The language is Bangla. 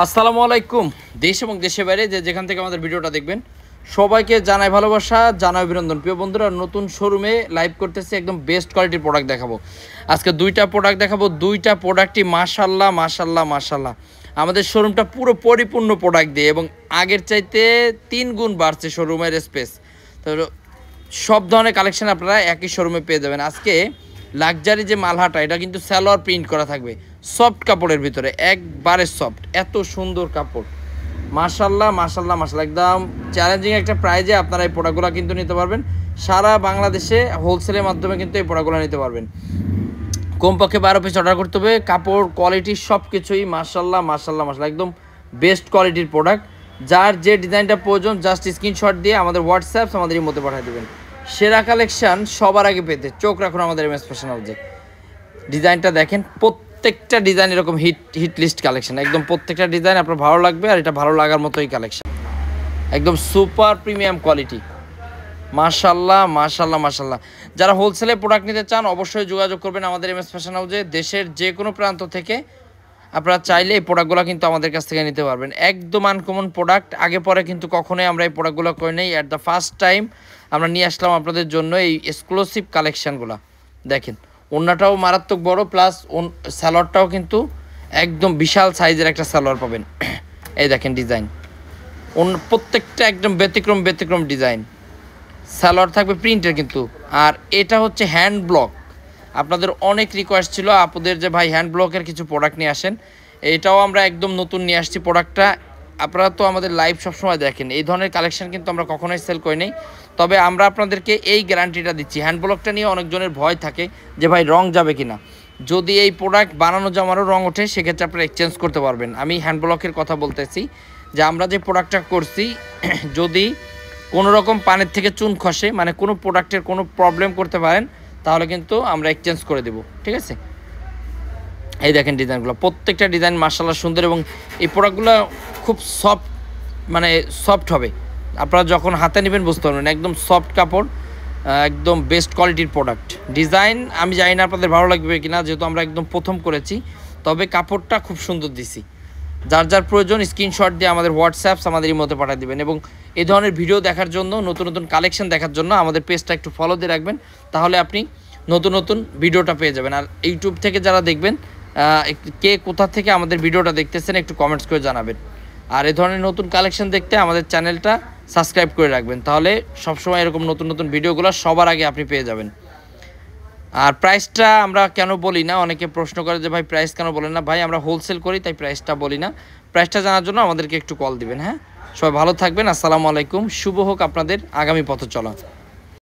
আসসালামু আলাইকুম। দেশ এবং দেশের বাইরে যেখান থেকে আমাদের ভিডিওটা দেখবেন সবাইকে জানাই ভালোবাসা, জানাই অভিনন্দন। প্রিয় বন্ধুরা, নতুন শোরুমে লাইভ করতেছি, একদম বেস্ট কোয়ালিটির প্রোডাক্ট দেখাবো। আজকে দুইটা প্রোডাক্ট দেখাবো, দুইটা প্রোডাক্টই মাশাল্লাহ মাশাল্লাহ মাশাল্লাহ। আমাদের শোরুমটা পুরো পরিপূর্ণ প্রোডাক্ট দিয়ে এবং আগের চাইতে 3 গুণ বাড়ছে শোরুমের স্পেস। তো সব ধরনের কালেকশন আপনারা একই শোরুমে পেয়ে যাবেন। আজকে লাক্সারি যে মালহাটা, এটা কিন্তু সালোয়ার প্রিন্ট করা থাকবে, সফট কাপড়ের ভিতরে, একবারে সফট, এত সুন্দর কাপড়, মাশাল্লাহ মাশাল্লাহ মাশাল্লাহ। একদম চ্যালেঞ্জিং একটা প্রাইজে আপনারা এই প্রোডাক্টগুলো কিন্তু নিতে পারবেন। সারা বাংলাদেশে হোলসেলের মাধ্যমে কিন্তু এই প্রোডাক্টগুলো নিতে পারবেন। কমপক্ষে 12 পিস অর্ডার করতে হবে। কাপড় কোয়ালিটি সব কিছুই মাশাল্লাহ মাশাল্লাহ মাশাল্লাহ, একদম বেস্ট কোয়ালিটির প্রোডাক্ট। যার যে ডিজাইনটা প্রয়োজন জাস্ট স্ক্রিনশট দিয়ে আমাদের হোয়াটসঅ্যাপ আমাদের এই মধ্যে পাঠিয়ে দেবেন। সেরা কালেকশন সবার আগে পেতে চোখ রাখুন আমাদের এমএস ফ্যাশন হাউসে। ডিজাইনটা দেখেন, প্রত্যেকটা ডিজাইন এরকম হিট লিস্ট কালেকশন, একদম প্রত্যেকটা ডিজাইন আপনার ভালো লাগবে, আর এটা ভালো লাগার মতোই কালেকশন, একদম সুপার প্রিমিয়াম কোয়ালিটি, মাশাল্লাহ মাশাল্লাহ মাশাল্লাহ। যারা হোলসেলে প্রোডাক্ট নিতে চান অবশ্যই যোগাযোগ করবেন আমাদের এমএস ফ্যাশন হাউসে। দেশের যে কোনো প্রান্ত থেকে আপনারা চাইলে এই প্রোডাক্টগুলো কিন্তু আমাদের কাছ থেকে নিতে পারবেন। একদম আনকমন প্রোডাক্ট, আগে পরে কিন্তু কখনোই আমরা এই প্রোডাক্টগুলো করে নেই। অ্যাট দ্য ফার্স্ট টাইম আমরা নিয়ে আসলাম আপনাদের জন্য এই এক্সক্লুসিভ কালেকশানগুলো। দেখেন, ওড়নাটাও মারাত্মক বড়, প্লাস সালোয়ারটাও কিন্তু একদম বিশাল সাইজের একটা সালোয়ার পাবেন। এই দেখেন ডিজাইন, প্রত্যেকটা একদম ব্যতিক্রম ডিজাইন। সালোয়ার থাকবে প্রিন্টের কিন্তু, আর এটা হচ্ছে হ্যান্ড ব্লক। আপনাদের অনেক রিকোয়েস্ট ছিল আপুদের যে ভাই হ্যান্ড ব্লকের কিছু প্রোডাক্ট নিয়ে আসেন, এটাও আমরা একদম নতুন নিয়ে আসছি প্রোডাক্টটা। আপনারা তো আমাদের লাইভ সবসময় দেখেন, এই ধরনের কালেকশন কিন্তু আমরা কখনোই সেল করি নেই। তবে আমরা আপনাদেরকে এই গ্যারান্টিটা দিচ্ছি। হ্যান্ড ব্লকটা নিয়ে অনেকজনের ভয় থাকে যে ভাই রং যাবে কিনা, যদি এই প্রোডাক্ট বানানো জামারও রং ওঠে সেক্ষেত্রে আপনারা এক্সচেঞ্জ করতে পারবেন। আমি হ্যান্ড ব্লকের কথা বলতেছি যে আমরা যে প্রোডাক্টটা করছি, যদি কোনো রকম পানের থেকে চুন খসে, মানে কোনো প্রোডাক্টের কোনো প্রবলেম করতে পারেন, তাহলে কিন্তু আমরা এক্সচেঞ্জ করে দেব, ঠিক আছে। এই দেখেন ডিজাইনগুলো, প্রত্যেকটা ডিজাইন মাশাআল্লাহ সুন্দর, এবং এই প্রোডাক্টগুলো খুব সফট, মানে সফট হবে। আপনারা যখন হাতে নেবেন বুঝতে পারবেন, একদম সফট কাপড়, একদম বেস্ট কোয়ালিটির প্রোডাক্ট। ডিজাইন আমি জানি না আপনাদের ভালো লাগবে কিনা, যেহেতু আমরা একদম প্রথম করেছি, তবে কাপড়টা খুব সুন্দর দিছি। যার যার প্রয়োজন স্ক্রিনশট দিয়ে আমাদের হোয়াটসঅ্যাপ আমাদের এই মধ্যে পাঠিয়ে দেবেন। এবং এই ধরনের ভিডিও দেখার জন্য, নতুন নতুন কালেকশন দেখার জন্য আমাদের পেজটা একটু ফলো দিয়ে রাখবেন, তাহলে আপনি নতুন ভিডিওটা পেয়ে যাবেন। আর ইউটিউব থেকে যারা দেখবেন, কে কোথা থেকে আমাদের ভিডিওটা দেখতেছেন একটু কমেন্টস করে জানাবেন। আর এই ধরনের নতুন কালেকশন দেখতে আমাদের চ্যানেলটা সাবস্ক্রাইব করে রাখবেন, তাহলে সবসময় এরকম নতুন ভিডিওগুলো সবার আগে আপনি পেয়ে যাবেন। আর প্রাইসটা আমরা কেন বলি না, অনেকে প্রশ্ন করে যে ভাই প্রাইস কেন বলেন না। ভাই আমরা হোলসেল করি, তাই প্রাইসটা বলি না। প্রাইসটা জানার জন্য আমাদেরকে একটু কল দিবেন। হ্যাঁ, সবাই ভালো থাকবেন। আসসালামু আলাইকুম। শুভ হোক আপনাদের আগামী পথ চলা।